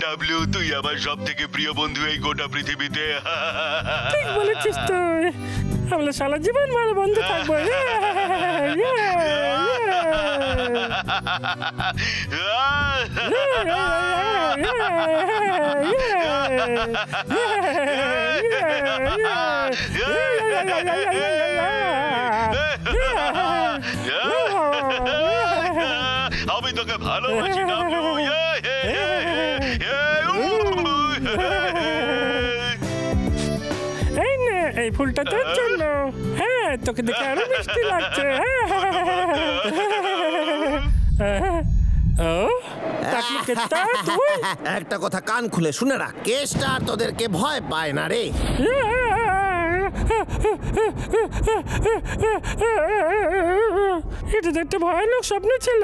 W, তুই আমার সব থেকে প্রিয় বন্ধু এই গোটা পৃথিবীতে। ঠিক বলেছিস তুই, আমরা সারা জীবন ভালো বন্ধু থাকবো। আমি তোকে ভালোবাসি ডাবলু। এই নে, এই ফুলটা তোর জন্য। হ্যাঁ, তোকে দেখে আরো মিষ্টি লাগছে। একটা কথা কান খুলে শুনে রাখ, কেসটা আর তোদেরকে ভয় পায় না রে। এটা তো একটা ভয়ানক স্বপ্ন ছিল।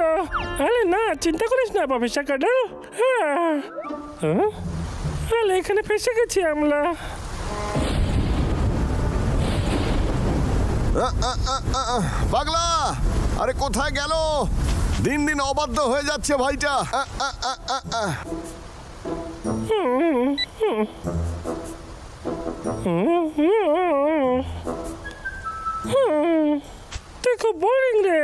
আরে না, চিন্তা করিস না প্রফেসর কার্ডল। এখানে ফেসে গেছি আমরা। পাগলা, আরে কোথায় গেল? দিন দিন অবাধ্য হয়ে যাচ্ছে ভাইটা। তুই খুব বোরিং রে।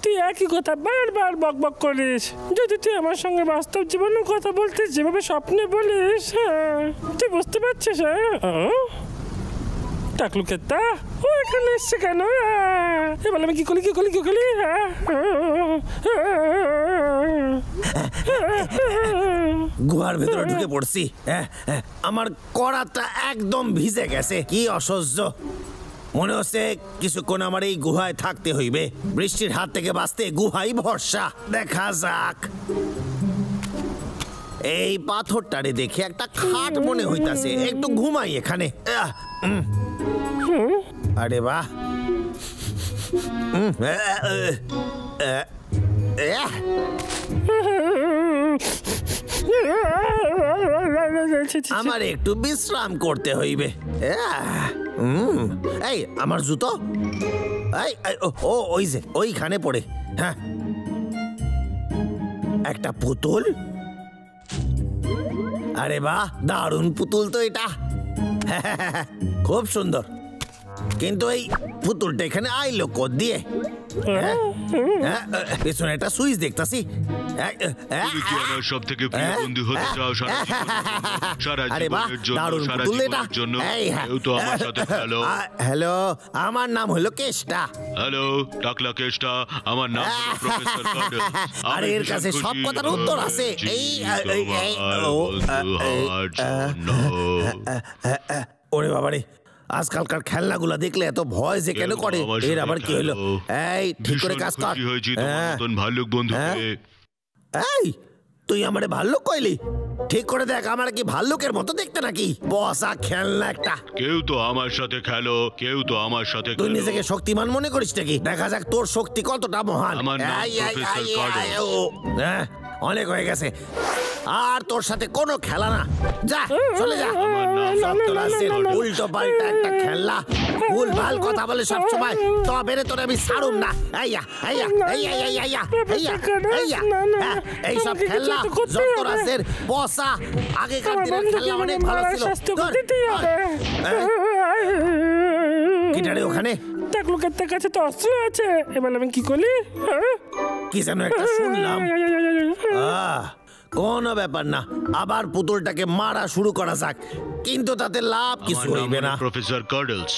তুই একই কথা বারবার বক বক করিস। যদি তুই আমার সঙ্গে বাস্তব জীবনের কথা বলতিস যেভাবে স্বপ্নে বলিস, তুই বুঝতে পারছিস? টাকলুকেতা ও এখানে এসছে কেন? এবার আমি কি করি? গুহার ভেতরে ঢুকে পড়ছি। আমার কড়াটা একদম ভিজে গেছে। কি অসহ্য। মনে হচ্ছে কিছুক্ষণ আমার এই গুহায় থাকতে হইবে। বৃষ্টির হাত থেকে বাঁচতে গুহাই ভরসা। দেখা যাক। এই পাথরটারে দেখে একটা খাট মনে হইতাছে। একটু ঘুমাই এখানে। আরে বাহ, আমার একটু বিশ্রাম করতে হইবে। এই আমার জুতো, ওই যে ওইখানে পড়ে। হ্যাঁ, একটা পুতুল। আরে বাহ, দারুণ পুতুল তো এটা। খুব সুন্দর, কিন্তু এই পুতুলটা এখানে আইলো কোথ দিয়ে? পেছনে একটা সুইচ দেখতাছি। আমার সব থেকে প্রিয় বন্ধু হতে চাও সারা জীবনের জন্য। হ্যালো, আমার নাম হলো কেষ্টা। হ্যালো, টাকলা কেষ্টা। আমার নাম প্রফেসর কার্ডল। আরে এর কাছে সব কথার উত্তর আছে। ওরে বাবারে, আজকালকার খেলনাগুলা দেখলে এত ভয় যে কেন করে? এর আবার কি হলো? এই ঠিক করে কাজ কর। ভাল্লুক বন্ধু। এই তুই আমারে ভাল্লুক কইলি? ঠিক করে দেখ, আমার কি ভাল্লুকের মতো দেখতে নাকি? বসা খেলনা একটা। কেউ তো আমার সাথে খেলো, কেউ তো আমার সাথে। তুই নিজেকে শক্তিমান মনে করিস নাকি? দেখা যাক তোর শক্তি কতটা মহান। অনেক হয়ে গেছে, আর তোর সাথে কোনো খেলা না। যা, চলে যা। উল্টো পাল্টা একটা খেলনা, ভুল ভাল কথা বলে সব সময়। তবে তোরে আমি ছাড়ুম না। এইসব খেলনা যুক্তরাজ্যের বসা। আগেকার দিনের খেলনা অনেক ভালো ছিল। কিটারে ওখানে টাকলুকের কাছে তো অস্ত্র আছে। এবার আমি কি করি? কি যেন একটা শুনলাম। কোনো ব্যাপার না, আবার পুতুলটাকে মারা শুরু করা যাক, কিন্তু তাতে লাভ কিছু হইবে না। প্রফেসর কার্ডলস,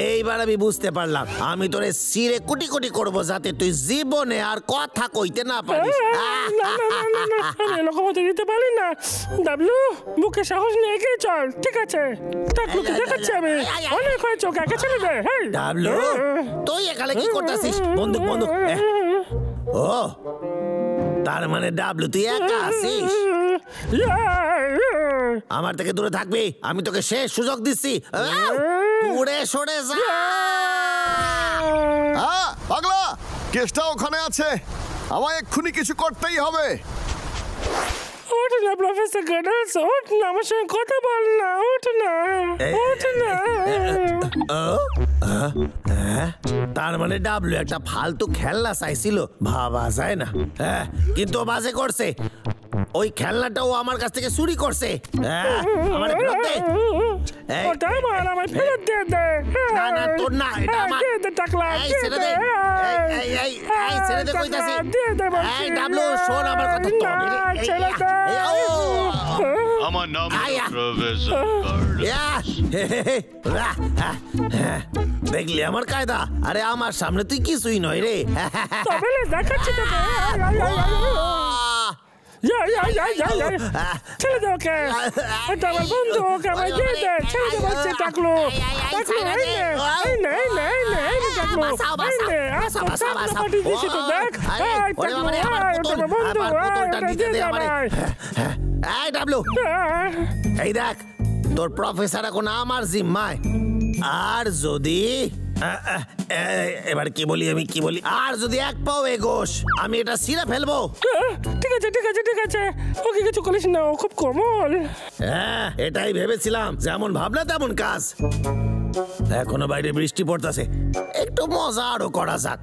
এইবার আমি বুঝতে পারলাম। আমি তোরে সিরে কুটি কুটি করবো যাতে তুই জীবনে আর কথা কইতে না পারিস। এরকম হতে দিতে পারি না। ডাবলু, বুকে সাহস নিয়ে এগিয়ে চল। ঠিক আছে, টাকলুকে দেখাচ্ছি আমি। অনেক হয়েছে, ওকে একা ছেড়ে দে। ডাবলু, তুই এখানে কি করতেছিস? বন্দুক বন্দুক। ও, তার মানে ডাবলু তুই একা আছিস? আমার থেকে দূরে থাকবি। আমি তোকে শেষ সুযোগ দিচ্ছি। দূরে সরে যা। পাগলা, কেসটা ওখানে আছে। আমায় এক্ষুনি কিছু করতেই হবে। ওঠ না প্রফেসর গার্ডেলস, ওঠ না, আমার সঙ্গে কথা বল না, ওঠ না, ওঠ না। তার মানে ডাবলু একটা ফালতু খেলনা চাইছিল, ভাবা যায় না। হ্যাঁ, কিন্তু ও বাজে করছে। ওই খেলনাটাও আমার কাছ থেকে চুরি করছে। আমার ফেরত দে। ওটা আমার, আমার ফেরত দিয়ে দে। না না, তোর না, এটা আমার। দিয়ে দে টাকলা, এই দিয়ে ছেড়ে দে। দে, এই ছেড়ে দে কইতাছি। দিয়ে দে বলছি। এই ডাবলু, শোন আমার কথা। না, ছেড়ে দে। আমার নাম আয়া। প্রফেসর দেখলি আমার কায়দা? আরে আমার সামনে তুই কিছুই নয় রে। তবে দেখাচ্ছি তোকে। ছেড়ে দে ওকে, এটা আমার বন্ধু, ওকে আমার দিয়ে দে। ছেড়ে দে বলছি টাকলু, টাকলু এই নে, এই নে, এই নে, এই নে, এই নে টাকলু, এই নে। পাঠিয়ে দিছি তো, দেখ। এই টাকলু, এটা আমার বন্ধু, এটা দিয়ে দে আমায়। এই ডাবলু, এই দেখ, তোর প্রফেসর এখন আমার জিম্মায়। আর যদি এবার কি বলি, আমি কি বলি, আর যদি এক পাও এগোস আমি এটা ছিঁড়ে ফেলবো। ঠিক আছে, ঠিক আছে, ঠিক আছে, ওকে কিছু করিস না, ও খুব কোমল। হ্যাঁ, এটাই ভেবেছিলাম, যেমন ভাবনা তেমন কাজ। এখনো বাইরে বৃষ্টি পড়তেছে, একটু মজা আরো করা যাক।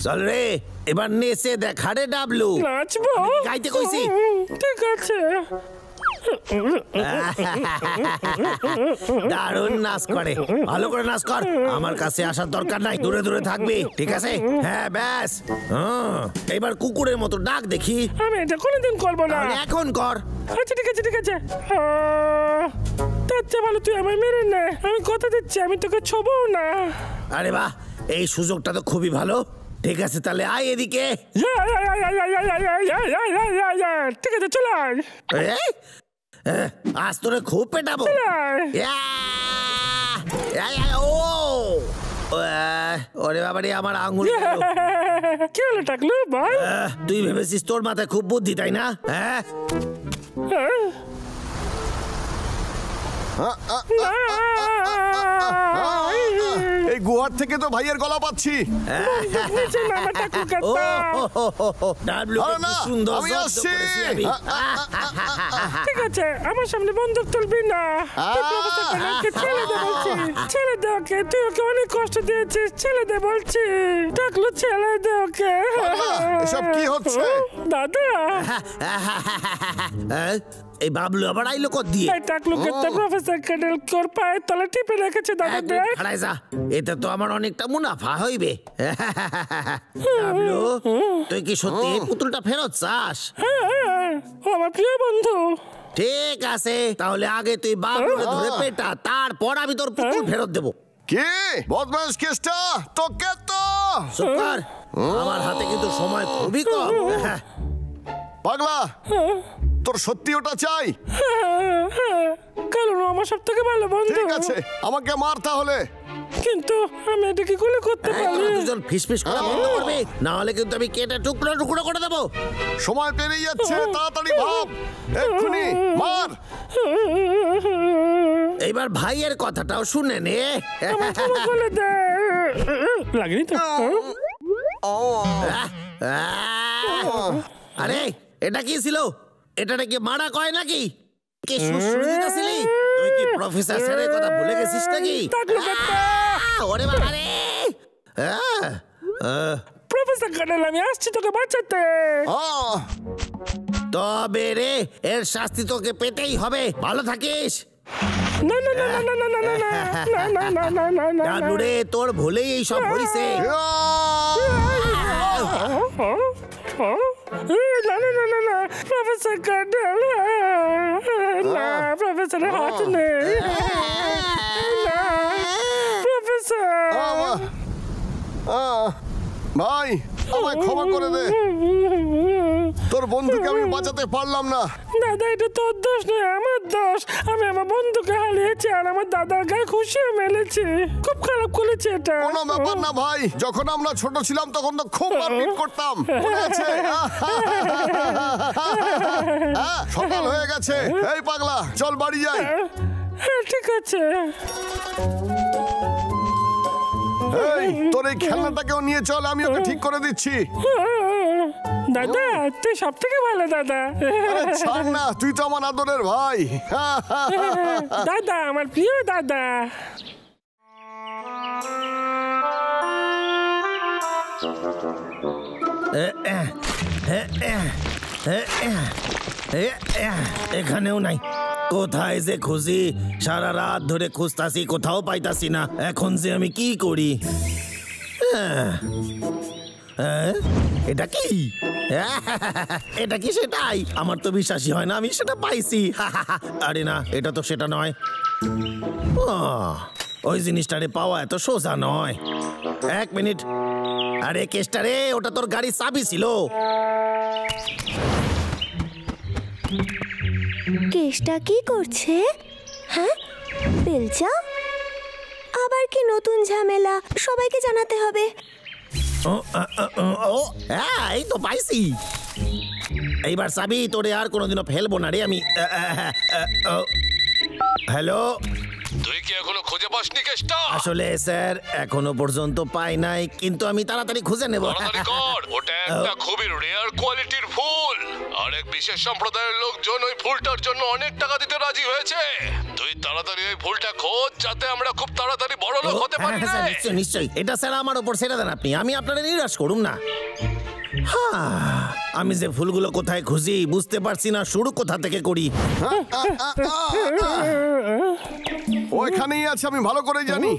চল রে, এবার নেচে দেখা রে ডাবলু। নাচবো? গাইতে কইছি। ঠিক আছে। দারুণ নাচ করে, ভালো করে নাচ কর। আমার কাছে আসার দরকার নাই, দূরে দূরে থাকবি, ঠিক আছে? হ্যাঁ ব্যাস। এবার কুকুরের মতো ডাক দেখি। আমি এটা কোনোদিন করবো না। তাহলে এখন কর। আচ্ছা ঠিক আছে, ঠিক আছে। তার চেয়ে ভালো তুই আমায় মেরে নে, আমি কথা দিচ্ছি আমি তোকে ছোবও না। আরে বাহ, এই সুযোগটা তো খুবই ভালো। ঠিক আছে, তাহলে আয় এদিকে। ঠিক আছে, চল আয়। আজ তোরে খুব পেটাবো। ওরে বাবারে, আমার আঙুল। কি হলো টাকলু ভাই? তুই ভেবেছিস তোর মাথায় খুব বুদ্ধি, তাই না? হ্যাঁ, এই গুহার থেকে তো ভাইয়ের গলা পাচ্ছি। ঠিক আছে, আমার সামনে বন্দুক তুলবি না। ছেড়ে দে বলছি, ছেড়ে দে ওকে, তুই ওকে অনেক কষ্ট দিয়েছিস, ছেড়ে দে বলছি। টাকলু ছেড়ে দে ওকে। এসব কি হচ্ছে দাদা? এই বাবলু আবার আইলো কত দিয়ে? এই টাকলুকে তো প্রফেসর ক্যাডেল কোর পায়ের তলে টিপে রেখেছে দাদা, দেখ। খাড়াই যা, এতে তো আমার অনেকটা মুনাফা হইবে। বাবলু, তুই কি সত্যি এই পুতুলটা ফেরত চাস? ও আমার প্রিয় বন্ধু। ঠিক আছে, তাহলে আগে তুই বাবলুকে ধরে পেটা, তারপর আমি তোর পুতুল ফেরত দেবো। কি বদমাশ কেসটা তোকে তো। চুপ কর, আমার হাতে কিন্তু সময় খুবই কম। পাগলা, তোর সত্যি ওটা চাই? কারণ আমার সব থেকে ভালো বন্ধু। ঠিক আছে, আমাকে মার তাহলে। কিন্তু আমি এটা কি করে করতে পারি? দুজন ফিসফিস করা বন্ধ করবে, না হলে কিন্তু আমি কেটে টুকরো টুকরো করে দেবো। সময় পেরিয়ে যাচ্ছে, তাড়াতাড়ি ভাব, এক্ষুনি মার। এইবার ভাইয়ের কথাটাও শুনে নে। বলে দে। লাগেনি তো? আরে এটা কি ছিল? এটা নাকি মারা কয় নাকি? কি সুশ্রী দিতেছিলি? তুই কি প্রফেসর স্যারের কথা ভুলে গেছিস নাকি? ওরে বাবা রে! প্রফেসর ক্যাডেল, আমি আসছি তোকে বাঁচাতে। তবে রে, এর শাস্তি তোকে পেতেই হবে। ভালো থাকিস। না না না না না না না না না না না না না। ডাবলু রে, তোর ভুলেই এই সব হইছে। না না না না না, প্রফেসর ক্যাডেল, না, প্রফেসরের হাত নেই। না প্রফেসর। ভাই, আমায় ক্ষমা করে দে, তোর বন্ধুকে আমি বাঁচাতে পারলাম না। দাদা, এটা তোর দোষ নয়, আমার দোষ। আমি আমার বন্ধুকে হারিয়েছি আর আমার দাদার গায়ে খুশিও মেলেছি। খুব খারাপ করেছি এটা। কোনো ব্যাপার না ভাই, যখন আমরা ছোট ছিলাম তখন তো খুব মারপিট করতাম, মনে আছে? সকাল হয়ে গেছে, এই পাগলা চল বাড়ি যাই। হ্যাঁ ঠিক আছে। এই তোর এই খেলনাটাকেও নিয়ে চল, আমি ওকে ঠিক করে দিচ্ছি। দাদা তুই সব থেকে ভালো দাদা। আরে ছাড় না, তুই তো আমার আদরের ভাই। দাদা আমার প্রিয় দাদা। এখানেও নাই, কোথায় যে খুঁজি, সারা রাত ধরে খুঁজতাছি, কোথাও পাইতাছি না। এখন যে আমি কি করি? এটা কি? এটা কি সেটাই? আমার তো বিশ্বাসই হয় না আমি সেটা পাইছি। আরে না, এটা তো সেটা নয়। ওই জিনিসটারে পাওয়া এত সোজা নয়। এক মিনিট, আরে কেসটা রে, ওটা তোর গাড়ির চাবি ছিল। কেসটা কি করছে? হ্যাঁ, বেলচা আবার কি নতুন ঝামেলা? সবাইকে জানাতে হবে। এই তো পাইছি। এইবার চাবি তোরে আর কোনোদিনও ফেলবো না রে আমি। হ্যালো, তুই কি এখনো খুঁজে পাসনি কেসটা? আসলে স্যার এখনো পর্যন্ত পাই নাই, কিন্তু আমি তাড়াতাড়ি খুঁজে নেব। তাড়াতাড়ি কর, ওটা একটা খুবই রেয়ার কোয়ালিটির ফুল। আর এক বিশেষ সম্প্রদায়ের লোকজন ওই ফুলটার জন্য অনেক টাকা দিতে রাজি হয়েছে। তুই তাড়াতাড়ি ওই ফুলটা খোঁজ, যাতে আমরা খুব তাড়াতাড়ি বড় লোক হতে পারি। স্যার নিশ্চয়ই নিশ্চয়ই, এটা স্যার আমার উপর ছেড়ে দেন আপনি, আমি আপনারা নিরাশ করুন না। আমি যে ফুলগুলো কোথায় খুঁজি বুঝতে পারছি না, শুরু কোথা থেকে করি। ওইখানেই আছে, আমি ভালো করে জানি।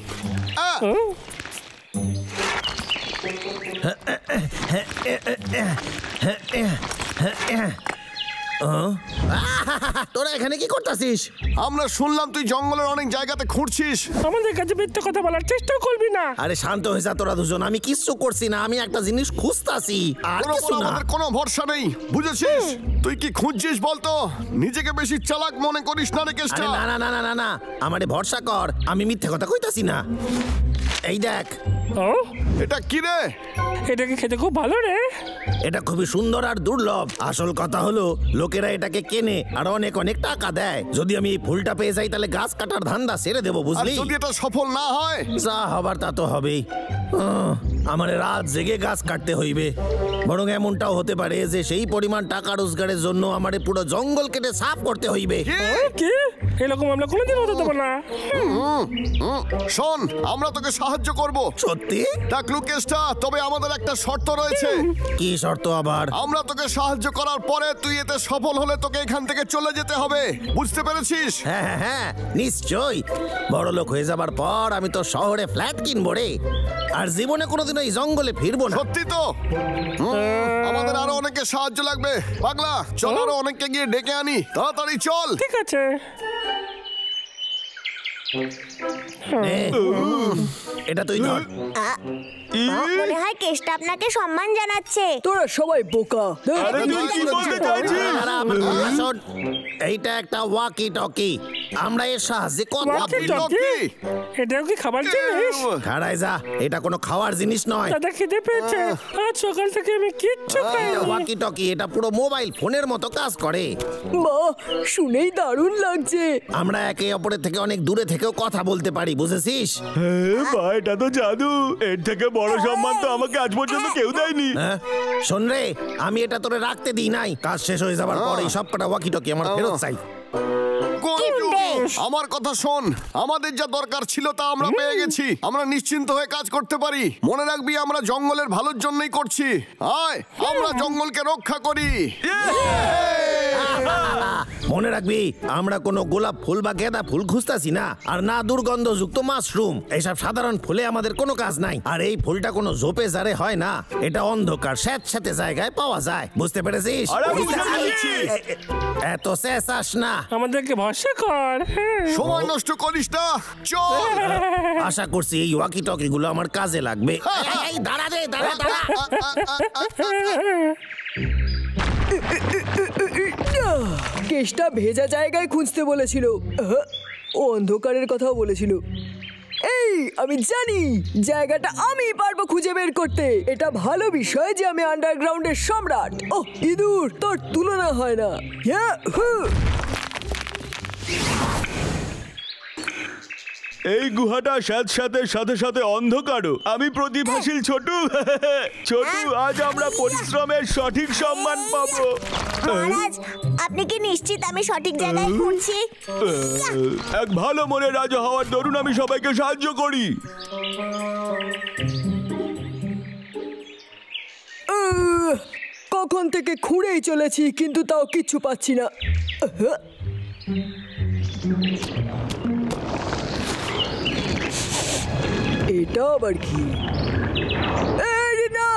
তোরা এখানে কি করতেছিস? আমরা শুনলাম তুই জঙ্গলের অনেক জায়গাতে খুঁড়ছিস। আমাদের কাছে মিথ্যে কথা বলার চেষ্টা করবি না। আরে শান্ত হয়ে যা তোরা দুজন, আমি কিচ্ছু করছি না, আমি একটা জিনিস খুঁজতাছি আর কিছু না। আমাদের কোনো ভরসা নেই, বুঝেছিস? তুই কি খুঁজছিস বলতো? নিজেকে বেশি চালাক মনে করিস না রে কেষ্টা। না না না না না না, আমারে ভরসা কর, আমি মিথ্যে কথা কইতাছি না। এই দেখ, এটা কি রে? এটা কি খেতে খুব ভালো রে? এটা খুবই সুন্দর আর দুর্লভ। আসল কথা হলো লোকেরা এটাকে কেনে আর অনেক অনেক টাকা দেয়। যদি আমি এই ফুলটা পেয়ে যাই তাহলে গাছ কাটার ধান্দা ছেড়ে দেবো, আর বুঝলি? যদি এটা সফল না হয়? যা হবার তা তো হবেই। আমার রাত জেগে গাছ কাটতে হইবে। বরং এমনটাও হতে পারে যে সেই পরিমাণ টাকা রোজগারের জন্য আমারে পুরো জঙ্গল কেটে সাফ করতে হইবে। কি? এরকম আমরা কোনোদিন হতে দেবো না। শোন, আমরা তোকে সাহায্য করব। সত্যি? টাকলু কেষ্টা, তবে আমাদের একটা শর্ত রয়েছে। কি শর্ত আবার? আমরা তোকে সাহায্য করার পরে তুই এতে সফল হলে তোকে এখান থেকে চলে যেতে হবে, বুঝতে পেরেছিস? হ্যাঁ হ্যাঁ হ্যাঁ, নিশ্চয়ই। বড় লোক হয়ে যাবার পর আমি তো শহরে ফ্ল্যাট কিনবো রে, আর জীবনে কোনোদিন এই জঙ্গলে ফিরবো না। সত্যি তো? আমাদের আরো অনেকে সাহায্য লাগবে। পাগলা, চল আরো অনেককে গিয়ে ডেকে আনি, তাড়াতাড়ি চল। ঠিক আছে। এটা তুই ধর। মনে হয় কেসটা আপনাকে সম্মান জানাচ্ছে। তোরা সবাই বোকা। এইটা একটা ওয়াকি টকি, আমরা এর সাহায্যে কথা বলি। এটাও কি খাবার জিনিস? খাড়াই যা, এটা কোনো খাওয়ার জিনিস নয়। দাদা খিদে পেয়েছে, আজ সকাল থেকে আমি কিচ্ছু খাইনি। ওয়াকি টকি, এটা পুরো মোবাইল ফোনের মতো কাজ করে। বাহ, শুনেই দারুণ লাগছে। আমরা একে অপরের থেকে অনেক দূরে থেকেও কথা বলতে পারি, বুঝেছিস? ভাই, এটা তো জাদু। এর থেকে বড় সম্মান তো আমাকে আজ পর্যন্ত কেউ দেয়নি। শোন রে, আমি এটা তোরে রাখতে দিই নাই। কাজ শেষ হয়ে যাবার পরে সব কটা ওয়াকি টকি আমার ফেরত চাই। আমার কথা শোন, আমাদের যা দরকার ছিল তা আমরা পেয়ে গেছি। আমরা নিশ্চিন্ত হয়ে কাজ করতে পারি। মনে রাখবি, আমরা জঙ্গলের ভালোর জন্যই করছি। আয়, আমরা জঙ্গলকে রক্ষা করি। মনে রাখবি, আমরা কোনো গোলাপ ফুল বা গেঁদা ফুল খুঁজতাছি না, আর না দুর্গন্ধযুক্ত মাশরুম। এইসব সাধারণ ফুলে আমাদের কোনো কাজ নাই। আর এই ফুলটা কোনো ঝোপে ঝাড়ে হয় না, এটা অন্ধকার স্যাঁতস্যাঁতে জায়গায় পাওয়া যায়, বুঝতে পেরেছিস? এত চেঁচাস না, আমাদেরকে ভরসা কর। সময় নষ্ট করিস না, চল। আশা করছি এই ওয়াকি টকি গুলো আমার কাজে লাগবে। এই দাঁড়া রে, দাঁড়া দাঁড়া। কেসটা ভেজা জায়গায় খুঁজতে বলেছিল। ও অন্ধকারের কথাও বলেছিল। এই, আমি জানি জায়গাটা আমি পারবো খুঁজে বের করতে। এটা ভালো বিষয় যে আমি আন্ডারগ্রাউন্ডের সম্রাট। ও ইঁদুর, তোর তুলনা হয় না। এই গুহাটা সাথে সাথে অন্ধকারও। আমি প্রতিভাশীল ছোটু। ছোটু, আজ আমরা পরিশ্রমের সঠিক সম্মান পাবো। মহারাজ, আপনি কি নিশ্চিত আমি সঠিক জায়গায় খুঁজছি? এক ভালো মনে রাজা হওয়ার দরুন আমি সবাইকে সাহায্য করি। কখন থেকে খুঁড়েই চলেছি, কিন্তু তাও কিচ্ছু পাচ্ছি না। এটা আবার কি? এই না!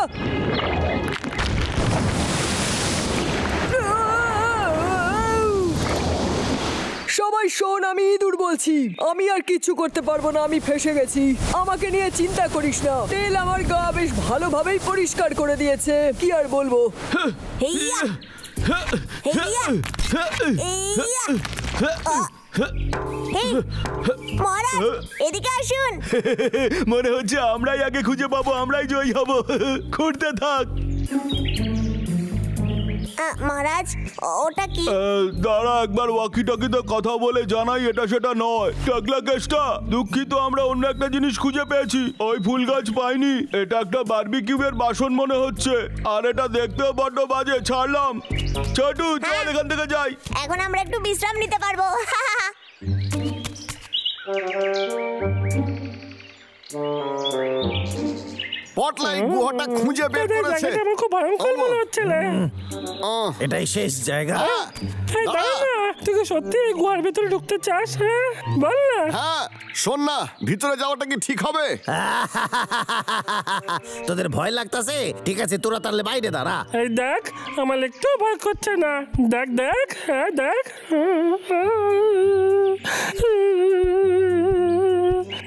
সবাই শোন, আমি ইঁদুর বলছি। আমি আর কিচ্ছু করতে পারবো না, আমি ফেসে গেছি। আমাকে নিয়ে চিন্তা করিস না, তেল আমার গা বেশ ভালোভাবেই পরিষ্কার করে দিয়েছে। কি আর বলবো। হেইয়া! হেইয়া! এইয়া! এই, মহারাজ, এদিকে আসুন। মনে হচ্ছে আমরাই আগে খুঁজে পাবো, আমরাই জয়ী হব। খুঁড়তে থাক। মহারাজ, ওটা কি? দাঁড়া, একবার ওয়াকি টকিতে কথা বলে জানাই। এটা সেটা নয়। টাকলা কেষ্টা, দুঃখিত, আমরা অন্য একটা জিনিস খুঁজে পেয়েছি। ওই ফুল গাছ পাইনি। এটা একটা বারবিকিউয়ের বাসন মনে হচ্ছে, আর এটা দেখতেও বড্ড বাজে। ছাড়লাম। ছোটু, চল এখান থেকে যাই। এখন আমরা একটু বিশ্রাম নিতে পারবো। পটলাই গুহাটা খুঁজে বের করেছে। আমার খুব ভয়ঙ্কর মনে হচ্ছে। এটাই শেষ জায়গা। তুই কি সত্যি এই গুহার ভিতরে ঢুকতে চাস? হ্যাঁ, বল না। হ্যাঁ, শোন না, ভিতরে যাওয়াটা কি ঠিক হবে? তোদের ভয় লাগতাছে? ঠিক আছে, তোরা তাহলে বাইরে দাঁড়া। এই দেখ, আমার একটু ভয় করছে না। দেখ দেখ, হ্যাঁ দেখ।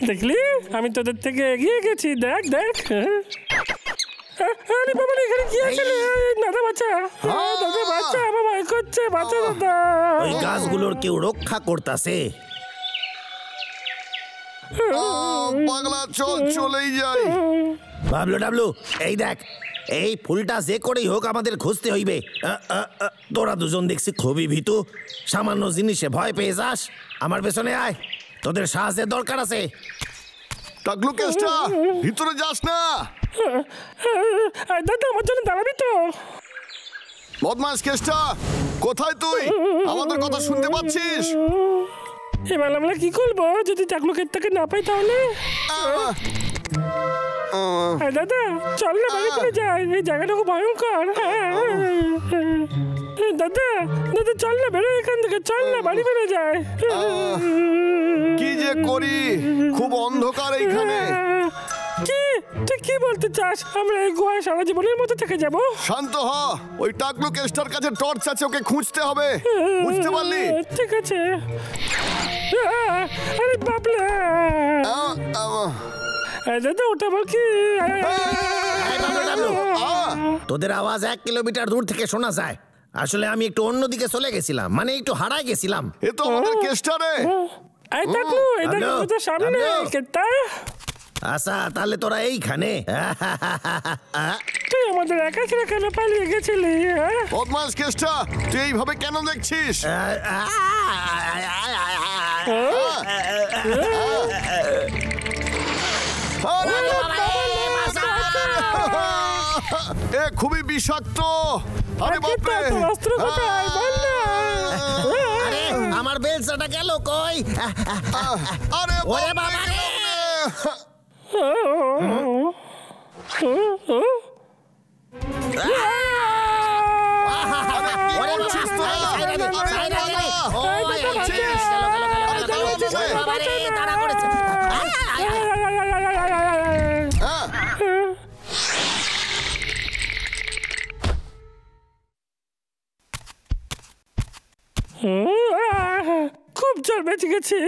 দেখলি, আমি তোদের থেকে এগিয়ে গেছি। দেখ দেখ। আরে বাবা, এখানে কি আছে? দাদা বাচ্চা, দাদা বাচ্চা, আমার ভয় করছে। বাচ্চা দাদা, ওই গাছগুলোর কেউ রক্ষা করতাছে। পাগলা, চল চলেই যাই। বাবলু ডাবলু, এই দেখ, এই ফুলটা যে করেই হোক আমাদের খুঁজতে হইবে। তোরা দুজন দেখছি খুবই ভীতু। সামান্য জিনিসে ভয় পেয়ে যাস। আমার পেছনে আয়, তোদের সাহায্যের দরকার আছে। টাকলু কেষ্টা, ভিতরে যাস না। দাদা, আমার জন্য দাঁড়াবি তো? বদমাস কেষ্টা, কোথায় তুই? আমাদের কথা শুনতে পাচ্ছিস? এবার আমরা কি করবো যদি টাকলু ক্ষেতটাকে না পাই? তাহলে দাদা, চল না, বাড়ি ফিরে যাই। এই জায়গাটা খুব ভয়ঙ্কর। দাদা দাদা, চল না, বেরো এখান থেকে। চল না, বাড়ি ফিরে যাই। কি যে করি, খুব অন্ধকার এইখানে। কি? তুই কি বলতে চাস? আমরা এই গুহায় সারা জীবনের মতো থেকে যাব? শান্ত হ। ওই টাকলু কেষ্টার কাছে টর্চ আছে, ওকে খুঁজতে হবে। বুঝতে পারলি? ঠিক আছে। আরে বাবলা, দাদা, ওটা বল কি? তোদের আওয়াজ 1 কিলোমিটার দূর থেকে শোনা যায়। আসলে আমি একটু অন্যদিকে চলে গেছিলাম, মানে একটু হারায় গেছিলাম। এ তো আমাদের কেষ্টা রে। এই টাকলু, এই দেখ, তো সামনে কেতা। আচ্ছা, তাহলে তোরা এইখানে? তুই আমাদের একা ছেড়ে কেন পালিয়ে গেছিলি? বদমাস কেষ্টা, তুই এইভাবে কেন দেখছিস? এ খুবই বিষাক্ত। আরে বাপরে, অস্ত্র কোথায়? বল না। আরে আমার বেলচাটা গেল কই? আরে ওরে বাবা রে! খুব জল বেঁচে গেছে।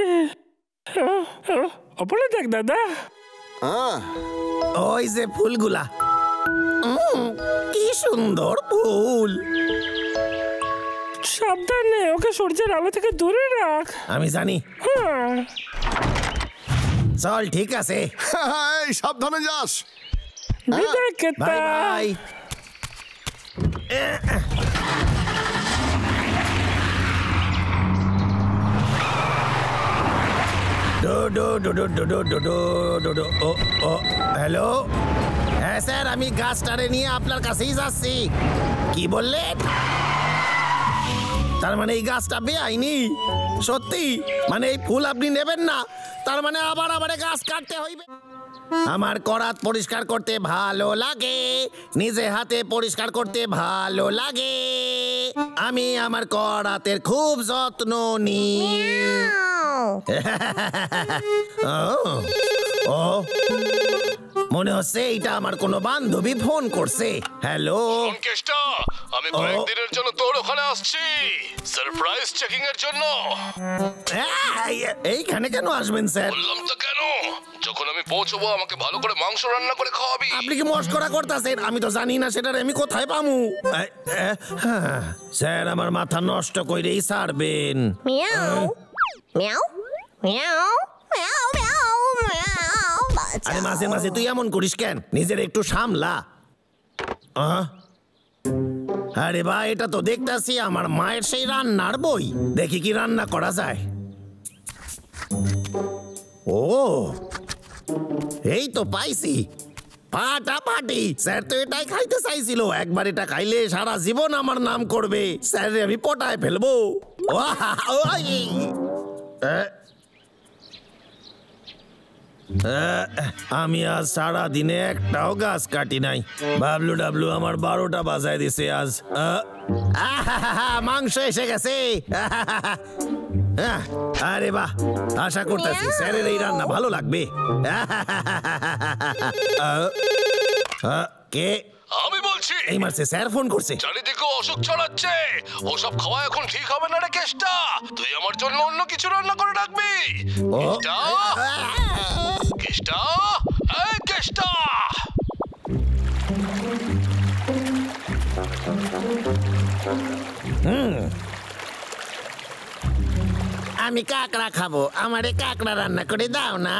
ওপরে দেখ দাদা। ওই যে ফুলগুলা, কি সুন্দর ফুল। সাবধানে, ওকে সূর্যের আলো থেকে দূরে রাখ। আমি জানি। চল, ঠিক আছে। এই সাবধানে যাস। বিদায় কেতা। Bye bye. হ্যালো, হ্যাঁ স্যার, আমি গাছটারে নিয়ে আপনার কাছেই যাচ্ছি। কি বললেন? তার মানে এই গাছটা বেআইনি? সত্যি? মানে এই ফুল আপনি নেবেন না? তার মানে আবার গাছ কাটতে হইবে? আমার করাত পরিষ্কার করতে ভালো লাগে, নিজে হাতে পরিষ্কার করতে ভালো লাগে। আমি আমার করাতের খুব যত্ন নিই। ও, মনে হচ্ছে এইটা আমার কোনো বান্ধবী ফোন করছে। হ্যালো কেষ্টা, আমি কয়েকদিনের জন্য তোর ওখানে আসছি সারপ্রাইজ চেকিং এর জন্য। এইখানে কেন আসবেন স্যার? বললাম তো কেন, যখন আমি পৌঁছবো আমাকে ভালো করে মাংস রান্না করে খাওয়াবি। আপনি কি মস্করা করতেছেন? আমি তো জানি না সেটার আমি কোথায় পামু। স্যার, আমার মাথা নষ্ট কইরেই ছাড়বেন। মিয়াও মিয়াও মিয়াও মিয়াও মিয়াও মিয়াও। আরে মাঝে মাঝে তুই এমন করিস কেন? নিজের একটু সামলা। আরে ভাই, এটা তো দেখতাছি আমার মায়ের সেই রান্নার বই। দেখি কি রান্না করা যায়। ও, এই তো পাইছি, ফাটাফাটি। স্যার তো এটাই খাইতে চাইছিল। একবার এটা খাইলে সারা জীবন আমার নাম করবে। স্যার আমি পটায় ফেলবো। আমি আজ সারা দিনে একটাও গাছ কাটি নাই। বাবলু ডাবলু আমার 12টা বাজায় দিছে আজ। মাংস এসে গেছে। আরে বাহ, আশা করতেছি স্যারের এই রান্না ভালো লাগবে। কে? আমি বলছি। এই মারছে, স্যার ফোন করছে। চারিদিকে অসুখ ছড়াচ্ছে, ওসব খাওয়া এখন ঠিক হবে না রে কেষ্টা। তুই আমার জন্য অন্য কিছু রান্না করে রাখবি। কেষ্টা, কেষ্টা, এই কেষ্টা। আমি কাঁকড়া খাবো, আমারে কাঁকড়া রান্না করে দাও না।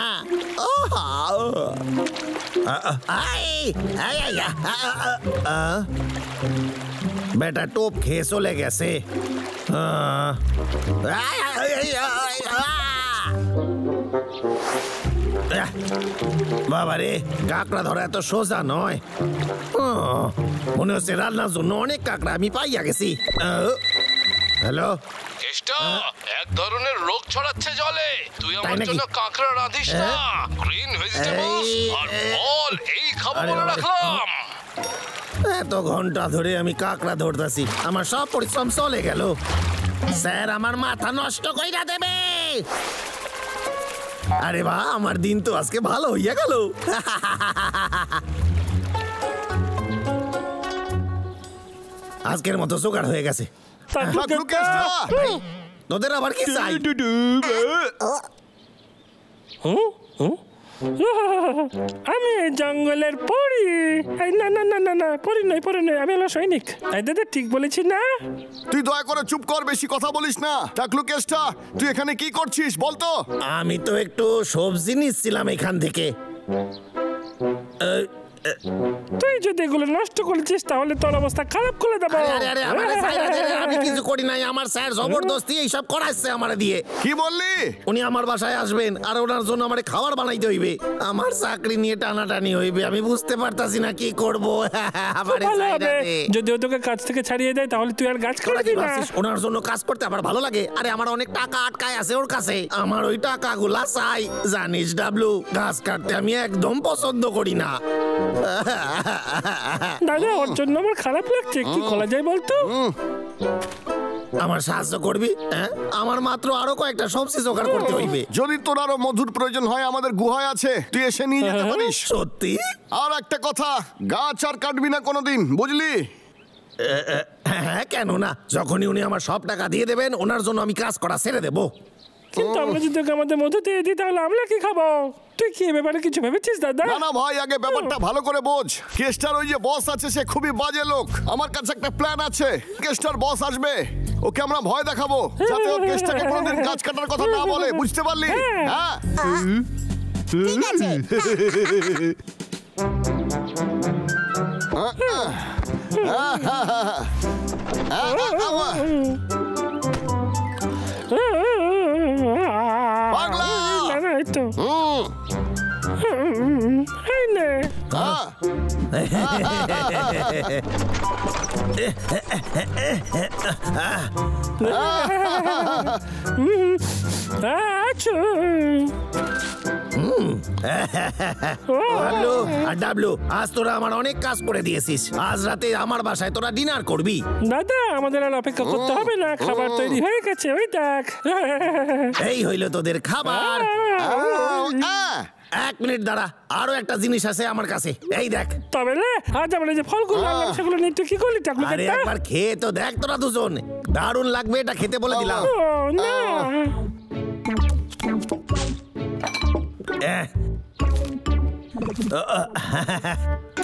বেটা টোপ খেয়ে চলে গেছে। বাবা রে, কাঁকড়া ধরা এত সোজা নয়। মনে হচ্ছে রান্নার জন্য অনেক কাঁকড়া আমি পাইয়া গেছি। হ্যালো কেষ্টা, এক ধরনের রোগ ছড়াচ্ছে জলে। তুই আমার জন্য কাঁকড়া রাঁধিস না, গ্রিন ভেজিটেবলস আর ফল এই খাবো বলে রাখলাম। এত ঘন্টা ধরে আমি কাঁকড়া ধরতেছি, আমার সব পরিশ্রম চলে গেল। স্যার আমার মাথা নষ্ট কইরা দেবে। আরে বাহ, আমার দিন তো আজকে ভালো হইয়া গেল। আজকের মতো জোগাড় হয়ে গেছে। তোদের আবার কি চাই? আমি জঙ্গলের পরি। না না না না না, পরি নয়, পরি নয়, আমি হলো সৈনিক। দাদা ঠিক বলেছি না? তুই দয়া করে চুপ কর, বেশি কথা বলিস না। টাকলু কেষ্টা, তুই এখানে কি করছিস বলতো? আমি তো একটু সবজি নিচ্ছিলাম এখান থেকে। তুই যদি এগুলো নষ্ট করেছিস তাহলে তোর অবস্থা খারাপ করে দেবো। আমি কিছু করি নাই, আমার স্যার জবরদস্তি এইসব করাচ্ছে আমারে দিয়ে। কি বললি? উনি আমার বাসায় আসবেন আর ওনার জন্য আমারে খাবার বানাইতে হইবে। আমার চাকরি নিয়ে টানাটানি হইবে, আমি বুঝতে পারতাছি না কি করব। যদি ও তোকে কাজ থেকে ছাড়িয়ে দেয় তাহলে তুই আর গাছ কাটবি না। ওনার জন্য কাজ করতে আবার ভালো লাগে? আরে আমার অনেক টাকা আটকায় আছে ওর কাছে, আমার ওই টাকাগুলা চাই। জানিস ডাবলু, গাছ কাটতে আমি একদম পছন্দ করি না। দাদা, ওর জন্য আমার খারাপ লাগছে, কি করা যায় বলতো? আমার সাহায্য করবি? আমার মাত্র আরো কয়েকটা সবজি জোগাড় করতে হইবে। যদি তোর আরো মধুর প্রয়োজন হয়, আমাদের গুহায় আছে, তুই এসে নিয়ে যেতে পারিস। সত্যি? আর একটা কথা, গাছ আর কাটবি না কোনোদিন, বুঝলি? হ্যাঁ, কেন না? যখনই উনি আমার সব টাকা দিয়ে দেবেন, ওনার জন্য আমি কাজ করা ছেড়ে দেবো। কিন্তু আমরা যদি আমাদের মধু দিয়ে দিই তাহলে আমরা কি খাবো? তুই কি ব্যাপারে কিছু ভেবেছিস দাদা? না না ভাই, আগে ব্যাপারটা ভালো করে বোঝ। কেস্টার ওই যে বস আছে, সে খুবই বাজে লোক। আমার কাছে একটা প্ল্যান আছে। কেস্টার বস আসবে, ওকে আমরা ভয় দেখাবো যাতে ও কেস্টাকে কোনোদিন গাছ কাটার কথা না বলে, বুঝতে পারলি? হ্যাঁ, ঠিক আছে। এই নে আচ্ছা ডাবলু আর ডাবলু, আজ তোরা আমার অনেক কাজ করে দিয়েছিস। আজ রাতে আমার বাসায় তোরা ডিনার করবি। দাদা আমাদের আর অপেক্ষা করতে হবে না, খাবার তৈরি হয়ে গেছে, ওই দেখ। এই হইলো তোদের খাবার। 1 মিনিট দাঁড়া, আরো একটা জিনিস আছে আমার কাছে, এই দেখ। তবে রে আজ আমরা যে ফলগুলো আনলাম সেগুলো নিয়ে তুই কি করলি? আরে একবার খেয়ে তো দেখ তোরা দুজন, দারুণ লাগবে, এটা খেতে বলে দিলাম। না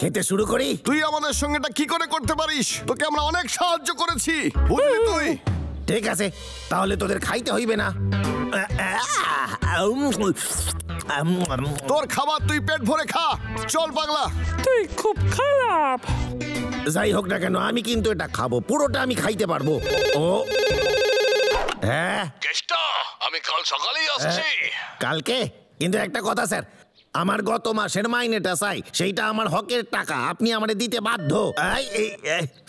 খেতে শুরু করি। তুই আমাদের সঙ্গে এটা কি করে করতে পারিস? তোকে আমরা অনেক সাহায্য করেছি, বুঝলি তুই? ঠিক আছে, তাহলে তোদের খাইতে হইবে না। তোর খাবার তুই পেট ভরে খা, চল পাগলা। তুই খুব খারাপ। যাই হোক না কেন, আমি কিন্তু এটা খাবো, পুরোটা আমি খাইতে পারবো। ও হ্যাঁ, কেষ্টা, আমি কাল সকালেই আসছি। কালকে? কিন্তু একটা কথা স্যার, আমার গত মাসের মাইনেটা চাই, সেইটা আমার হকের টাকা, আপনি আমারে দিতে বাধ্য।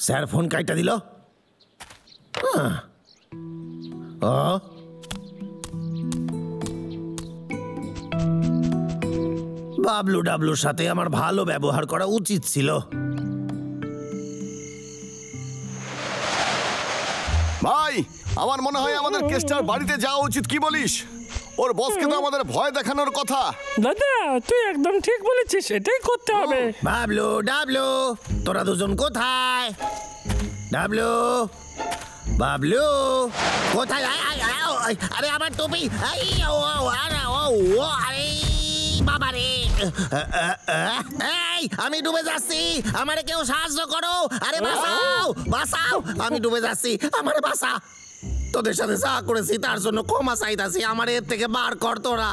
স্যার ফোন কাইটা দিল। বাবলু ডাবলুর সাথে আমার ভালো ব্যবহার করা উচিত ছিল। ভাই, আমার মনে হয় আমাদের কেষ্টার বাড়িতে যাওয়া উচিত, কি বলিস? ওর বসকে তো আমাদের ভয় দেখানোর কথা। দাদা তুই একদম ঠিক বলেছিস, এটাই করতে হবে। বাবলু ডাবলু, তোরা দুজন কোথায়? ডাবলু বাবলু কোথায়? আরে আমার টুপি! বাবা রে, এই আমি ডুবে যাচ্ছি, আমারে কেউ সাহায্য করো! আরে বাঁচাও, বাঁচাও, আমি ডুবে যাচ্ছি, আমারে বাঁচা! তোদের সাথে যা করেছি তার জন্য ক্ষমা চাইতাছি, আমার এর থেকে বার কর তোরা।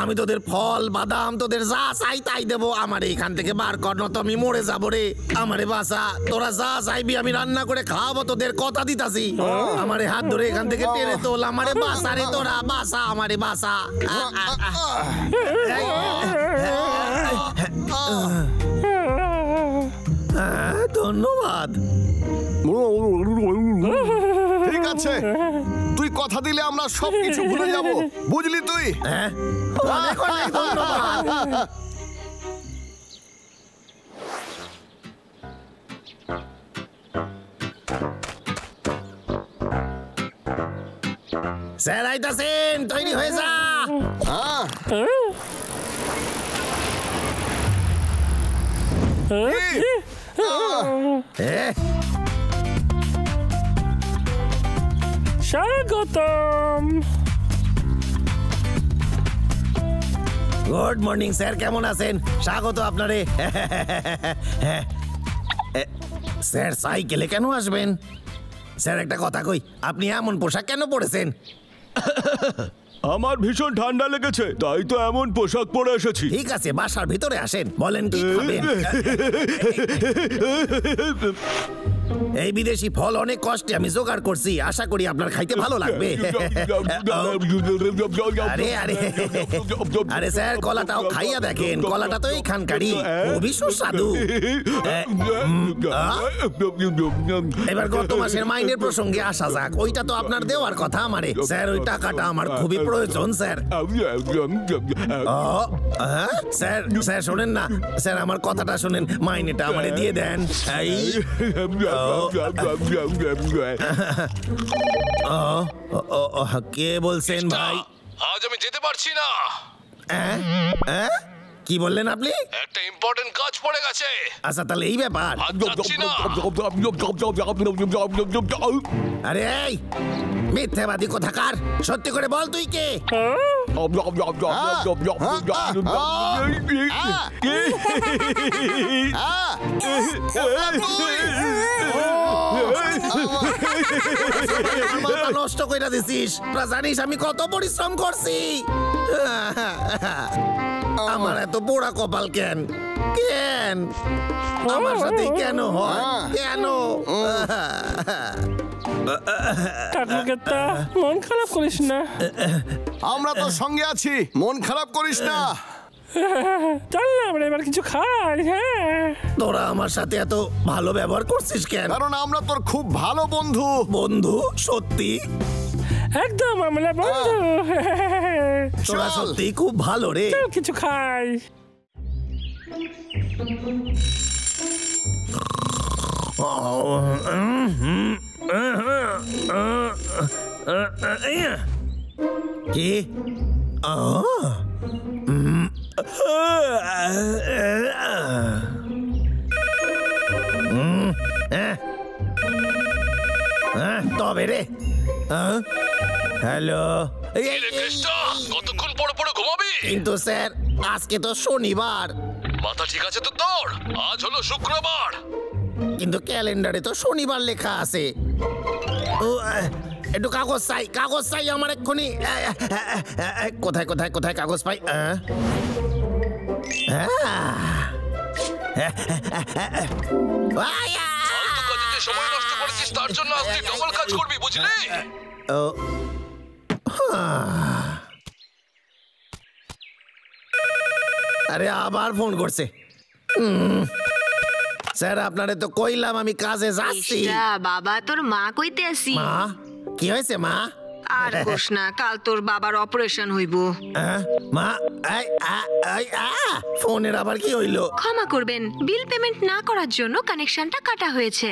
আমি তোদের ফল বাদাম তোদের যা চাই তাই দেবো, আমার এখান থেকে বার কর, নয়তো আমি মরে যাবো রে। আমারে বাঁচা, তোরা যা চাইবি আমি রান্না করে খাওয়াবো, তোদের কথা দিতাছি। আমারে হাত ধরে এখান থেকে টেনে তোল, আমারে বাঁচা রে, তোরা বাঁচা, আমারে বাঁচা। ধন্যবাদ। ঠিক আছে, তুই কথা দিলে আমরা সবকিছু ভুলে যাব, বুঝলি তুই? হ্যাঁ, অনেক অনেক ধন্যবাদ। স্যার আইতাছেন, তৈরি হয়ে যা। স্বাগতম। গুড মর্নিং স্যার, কেমন আছেন? স্বাগত আপনারে। স্যার সাইকেলে কেন আসবেন? স্যার একটা কথা কই, আপনি এমন পোশাক কেন পরেছেন? আমার ভীষণ ঠান্ডা লেগেছে, তাই তো এমন পোশাক পরে এসেছি। ঠিক আছে, বাসার ভিতরে আসেন, বলেন কি খাবেন? এই বিদেশি ফল অনেক কষ্টে আমি জোগাড় করছি, আশা করি আপনার খাইতে ভালো লাগবে। আরে আরে আরে স্যার, কলাটাও খাইয়া দেখেন, কলাটা তো এইখানকারই, খুবই সুস্বাদু। এবার গত মাসের মাইনের প্রসঙ্গে আসা যাক, ওইটা তো আপনার দেওয়ার কথা আমারে। স্যার ওই টাকাটা আমার খুবই প্রয়োজন স্যার। স্যার স্যার শোনেন না, স্যার আমার কথাটা শোনেন, মাইনেটা আমারে দিয়ে দেন। কে বলছেন ভাই? আজ আমি যেতে পারছি না। কি বললেন আপনি? একটা ইম্পর্টেন্ট কাজ পড়ে গেছে। আচ্ছা তাহলে এই ব্যাপার। যাচ্ছি না। আরে এই মিথ্যাবাদী কোথাকার, সত্যি করে বল তুই কে? নষ্ট করে দিছিস, জানিস আমি কত পরিশ্রম করছি। আমার এত পোড়া কপাল কেন? কেন আমার সাথে কেন হয়? কেন? মন খারাপ করিস না, আমরা তো সঙ্গে আছি, মন খারাপ করিস না। চল না আমরা এবার কিছু খাই। হ্যাঁ তোরা আমার সাথে এত ভালো ব্যবহার করছিস কেন? কারণ আমরা তোর খুব ভালো বন্ধু। বন্ধু? সত্যি? একদম আমরা বন্ধু। তোরা চল। সত্যি খুব ভালো রে। চল কিছু খাই। কি? তবে রে। হ্যালো। কতক্ষণ পরে পরে ঘুমাবি? কিন্তু স্যার আজকে তো শনিবার। মাথা ঠিক আছে তো তোর? আজ হলো শুক্রবার। কিন্তু ক্যালেন্ডারে তো শনিবার লেখা আছে। ও, একটু কাগজ চাই আমার এক্ষুনি। কোথায় কোথায় কোথায় কাগজ পাই? সময় নষ্ট করেছিস, তার জন্য আজ তুই ডবল কাজ করবি, বুঝলি? আরে আবার ফোন করছে। স্যার আপনারে তো কইলাম আমি কাজে যাচ্ছি। বাবা তোর মা কইতে আসি। মা কি হয়েছে মা? আর কোস না, কাল তোর বাবার অপারেশন হইব। মা ফোনের আবার কি হইলো? ক্ষমা করবেন, বিল পেমেন্ট না করার জন্য কানেকশনটা কাটা হয়েছে।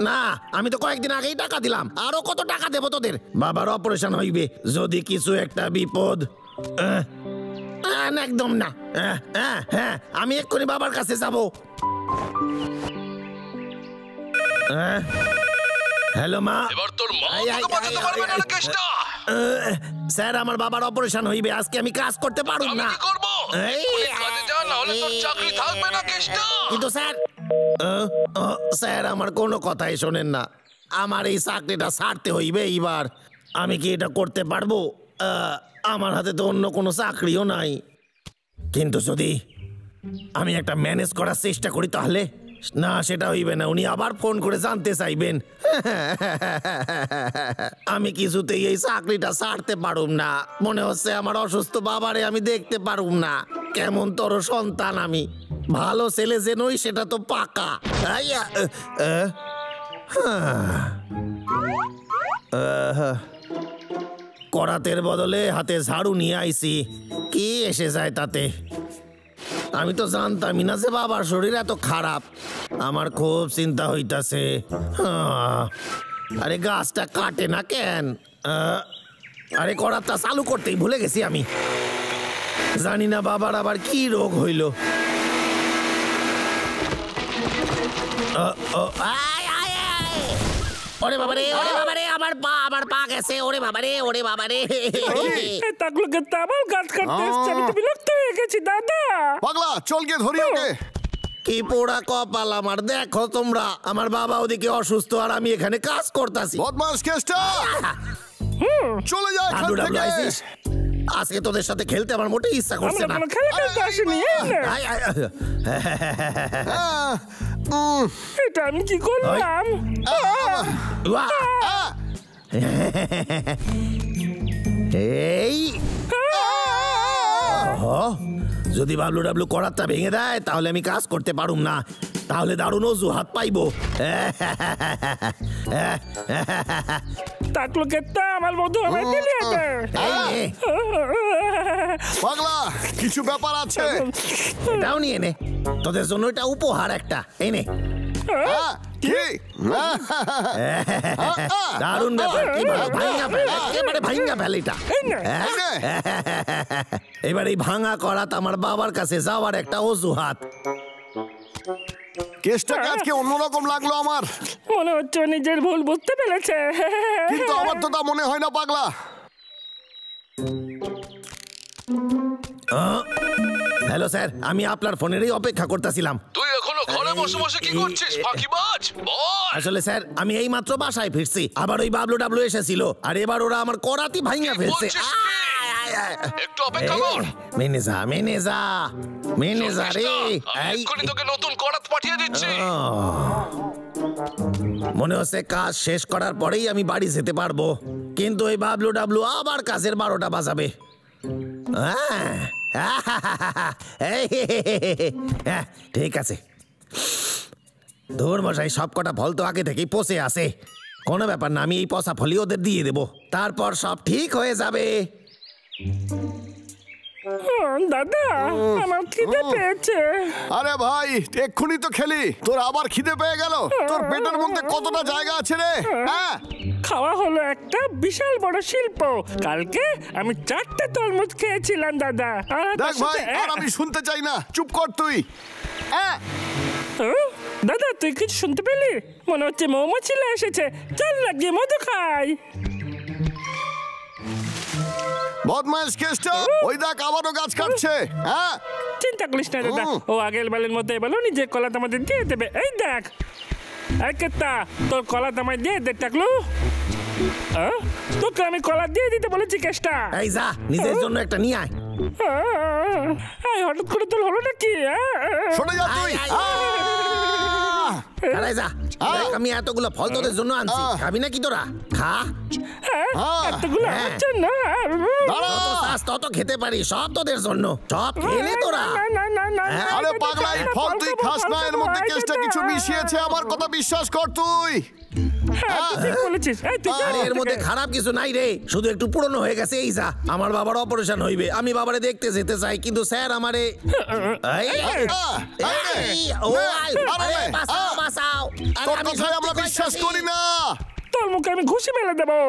না আমি তো কয়েকদিন আগেই টাকা দিলাম, আরো কত টাকা দেবো তোদের? বাবার অপারেশন হইবে, যদি কিছু একটা বিপদ। একদম না। হ্যাঁ আমি এক্ষুনি বাবার কাছে যাব। হ্যালো মা। এবার তোর মা তোকে বাঁচাতে পারবে না কেষ্টা। স্যার আমার বাবার অপারেশন হইবে, আজকে আমি কাজ করতে পারুম না। আমি কি করব? কাজে যা, না হলে তোর চাকরি থাকবে না কেষ্টা। কিন্তু স্যার স্যার আমার কোনো কথাই শোনেন না। আমার এই চাকরিটা ছাড়তে হইবে এইবার। আমি কি এটা করতে পারবো? আমার হাতে তো অন্য কোনো চাকরিও নাই। কিন্তু যদি আমি একটা ম্যানেজ করার চেষ্টা করি তাহলে? না সেটা হইবে না, উনি আবার ফোন করে জানতে চাইবেন। আমি কিছুতেই এই চাকরিটা ছাড়তে পারুম না। মনে হচ্ছে আমার অসুস্থ বাবারে আমি দেখতে পারুম না। কেমন তোর সন্তান আমি, ভালো ছেলে যে নই সেটা তো পাকা। করাতের বদলে হাতে ঝাড়ু নিয়ে আইছি, কি এসে যায় তাতে? আমি তো জানতামই না যে বাবার শরীর এত খারাপ। আমার খুব চিন্তা হইতাছে। আরে গাছটা কাটে না কেন? আরে করাতটা চালু করতেই ভুলে গেছি আমি। জানি না বাবার আবার কি রোগ হইল। ওরে বাবারে, ওরে বাবারে, আমার পা গেছে। ওরে বাবারে, ওরে বাবারে। তাকলুকে তামাল গাছ কাটতে এসছে, আমি তো বিরক্ত হয়ে গেছি দাদা। পাগলা চল গিয়ে ধরি ওকে। কি পোড়া কপাল আমার, দেখো তোমরা আমার বাবা ওদিকে অসুস্থ আর আমি এখানে কাজ করতেছি। বদমাস কেষ্টা, চলে যা এখান থেকে। আজকে তোদের সাথে খেলতে আমার মোটেই ইচ্ছা করছে না। আমরা খেলা খেলতে আসিনি। এটা আমি কি করলাম? এই যদি বাবলু ডাবলু করাতটা ভেঙে দেয় তাহলে আমি কাজ করতে পারুম না। তাহলে দারুণ অজুহাত পাইবো। তাকলুকে আমার বন্ধু আমার দিলে পাগলা কিছু ব্যাপার আছে। এটাও নিয়ে নে, তোদের জন্য এটা উপহার একটা। এই নে। কি দারুণ ব্যাপার, কি বলো? ভাঙা ফেল, একেবারে ভাঙা ফেল এটা। এবার এই ভাঙা করাত আমার বাবার কাছে যাওয়ার একটা অজুহাত। কেসটাকে আজকে অন্যরকম লাগলো আমার। মনে হচ্ছে নিজের ভুল বুঝতে পেরেছে, কিন্তু আমার তো তা মনে হয় না পাগলা। হ্যালো স্যার, আমি আপনার ফোনেরই অপেক্ষা করতেছিলাম। তুই এখনো ঘরে বসে বসে কি করছিস ফাঁকিবাজ? বল। আসলে স্যার আমি এই মাত্র বাসায় ফিরছি, আবার ওই বাবলু ডাবলু এসেছিল আর এবার ওরা আমার করাতি ভাঙা ফেলছে। একটু অপেক্ষা কর। মেনে যা রে। এক্ষুনি তোকে নতুন করাত পাঠিয়ে দিচ্ছি। মনে হচ্ছে কাজ শেষ করার পরেই আমি বাড়ি যেতে পারবো, কিন্তু ওই বাবলু ডাবলু আবার কাজের 12টা বাজাবে। ঠিক আছে, ধর মশাই, সব কটা ফল তো আগে থেকেই পচে আছে। কোনো ব্যাপার না, আমি এই পচা ফলই ওদের দিয়ে দেবো, তারপর সব ঠিক হয়ে যাবে। দাদা, আমার খিদে পেয়েছে। আরে ভাই, এক্ষুনি তো খেলি, তোর আবার খিদে পেয়ে গেল? তোর পেটের মধ্যে কতটা জায়গা আছে রে? হ্যাঁ, খাওয়া হলো একটা বিশাল বড় শিল্প। কালকে আমি 4টে তরমুজ খেয়েছিলাম দাদা। দেখ ভাই, আর আমি শুনতে চাই না, চুপ কর তুই। দাদা, তুই কিছু শুনতে পেলি? মনে হচ্ছে মৌমাছিলা এসেছে। চল না গিয়ে মধু খাই। বদমাইশ কেষ্ট, ওই দেখ আবারও গাছ কাটছে। হ্যাঁ, চিন্তা করিস না দাদা, ও আগের বেলের মধ্যে বলুনি যে কলা আমাদের দিয়ে দেবে। এই দেখ, এই কেতা, তোর কলা আমায় দিয়ে দে টাকলু। তোকে আমি কলা দিয়ে দিতে বলেছি কেষ্টা। এই যা, নিজের জন্য একটা নিয়ে আয়। হঠাৎ করে তোর হলো নাকি? শোনা যা তুই। যা, আমি এতগুলো ফল তোদের জন্য আনছি, খাবি নাকি তোরা? খা। এতগুলো আনছেন না? তত খেতে পারি, সব তোদের জন্য, সব খেলে তোরা। আরে পাগলা, এই ফল তুই খাস না, এর মধ্যে কেষ্টা কিছু মিশিয়েছে, আমার কথা বিশ্বাস কর তুই। এর মধ্যে খারাপ কিছু নাই রে, শুধু একটু পুরনো হয়ে গেছে। এই যা, আমার বাবার অপারেশন হইবে, আমি বাবারে দেখতে যেতে চাই, কিন্তু স্যার আমারে তোর কথাই আমরা বিশ্বাস করি না। তোর মুখে আমি ঘুষি মেলে দেবো।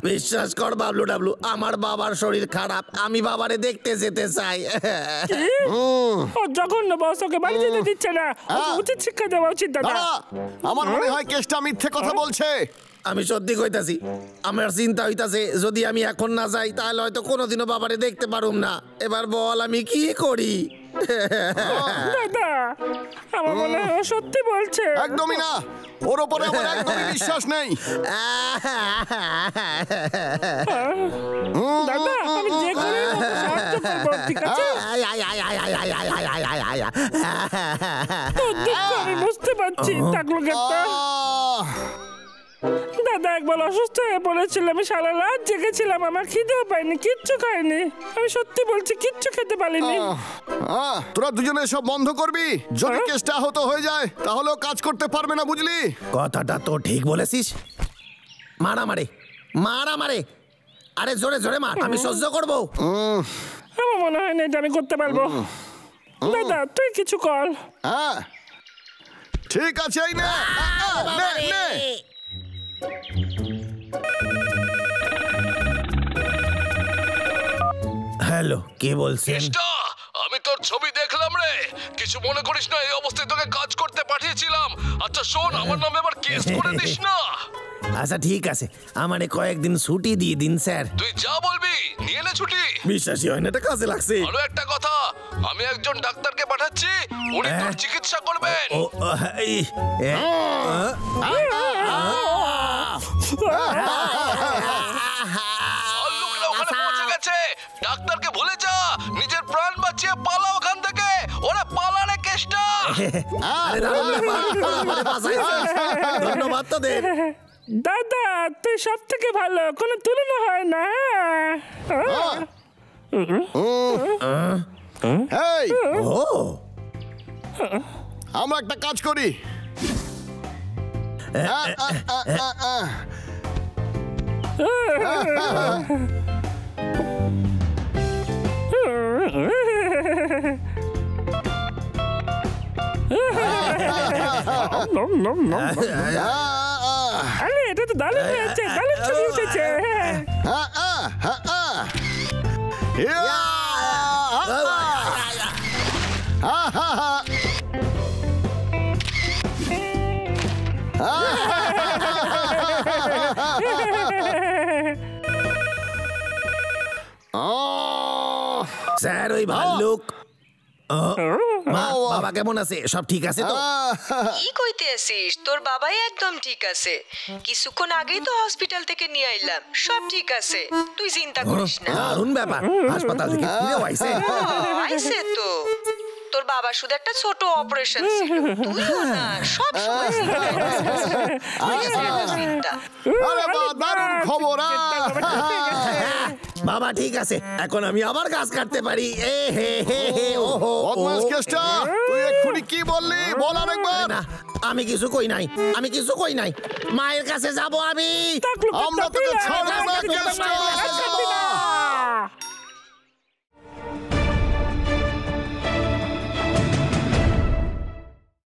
বিশ্বাস কর বাবলু ডাবলু, আমার বাবার শরীর খারাপ, আমি বাবারে দেখতে যেতে চাই। ও জঘন্য বস, ওকে বাড়ি যেতে দিচ্ছে না, উচিত শিক্ষা দেওয়া উচিত দাদা। আমার মনে হয় কেষ্টা মিথ্যে কথা বলছে। আমি সত্যি কইতাছি, আমার চিন্তা হইতাছে যদি আমি এখন না যাই তাহলে হয়তো কোনোদিনও বাবারে দেখতে পারুম না। এবার বল আমি কি করি? দাদা, আমার মনে হয় সত্যি বলছে। একদমই না, ওর উপরে আমার একদমই বিশ্বাস নেই। দাদা, আমি যে করে সাহায্য করব, ঠিক আছে? আমি বুঝতে পারছি টাকলু কেতা। দাদা একবার অসুস্থ হয়ে পড়েছিল, আমি সারা রাত জেগেছিলাম, আমার খিদেও পাইনি, কিচ্ছু খাইনি। আমি সত্যি বলছি, কিচ্ছু খেতে পারিনি। তোরা দুজনে সব বন্ধ করবি, যদি কেসটা আহত হয়ে যায় তাহলেও কাজ করতে পারবে না, বুঝলি? কথাটা তো ঠিক বলেছিস। মারামারে মারামারে, আরে জোরে জোরে মার, আমি সহ্য করবো। আমার মনে হয় না এটা আমি করতে পারবো। দাদা তুই কিছু কর। হ্যাঁ ঠিক আছে, এই নে নে নে। হ্যালো, কে বলছেন? আমি তোর ছবি দেখলাম রে, কিছু মনে করিস না, এই অবস্থায় তোকে কাজ করতে পাঠিয়েছিলাম। আচ্ছা শোন, আমার নামে আবার কেস করে দিস না। আচ্ছা ঠিক আছে, আমারে কয়েকদিন ছুটি দিয়ে দিন স্যার। তুই যা বলবি, নিয়ে নে ছুটি। বিশ্বাসই হয় না, এটা কাজে লাগছে। আরো একটা কথা, আমি একজন ডাক্তারকে পাঠাচ্ছি, উনি তোর চিকিৎসা করবেন। ও এই লোকরা ওখানে পৌঁছে গেছে, ডাক্তারকে ভুলে যা, নিজের প্রাণ বাঁচিয়ে পালা ওখান থেকে। ওরা পালা রে কেষ্টা। আরে দারুণ ব্যাপার, ধন্যবাদ তোদের। দাদা তুই সব থেকে ভালো, কোনো তুলনা হয় না। এই আমরা একটা কাজ করি। আরে এটা তো দারুণ হয়েছে, দারুণ ছবি উঠেছে। স্যার ওই ভাল্লুক বাবা কেমন আছে? সব ঠিক আছে তো? কি কইতে আসিস, তোর বাবাই একদম ঠিক আছে। কিছুক্ষণ আগেই তো হসপিটাল থেকে নিয়ে আইলাম, সব ঠিক আছে, তুই চিন্তা করিস না। দারুণ ব্যাপার, হাসপাতাল থেকে ফিরে আইছে। আইছে তো, তোর বাবা শুধু একটা ছোট অপারেশন ছিল, তুইও না সব সময় আরে বাবা, দারুণ খবর। বাবা ঠিক আছে, এখন আমি আবার গাছ কাটতে পারি। এ হে হে হে ও হো বদমাস কেষ্টা, তুই এক্ষুনি কি বললি বল আরেকবার। না, আমি কিছু কই নাই, আমি কিছু কই নাই। মায়ের কাছে যাব আমি। আমরা তোকে ছাড়বো না কেষ্টা।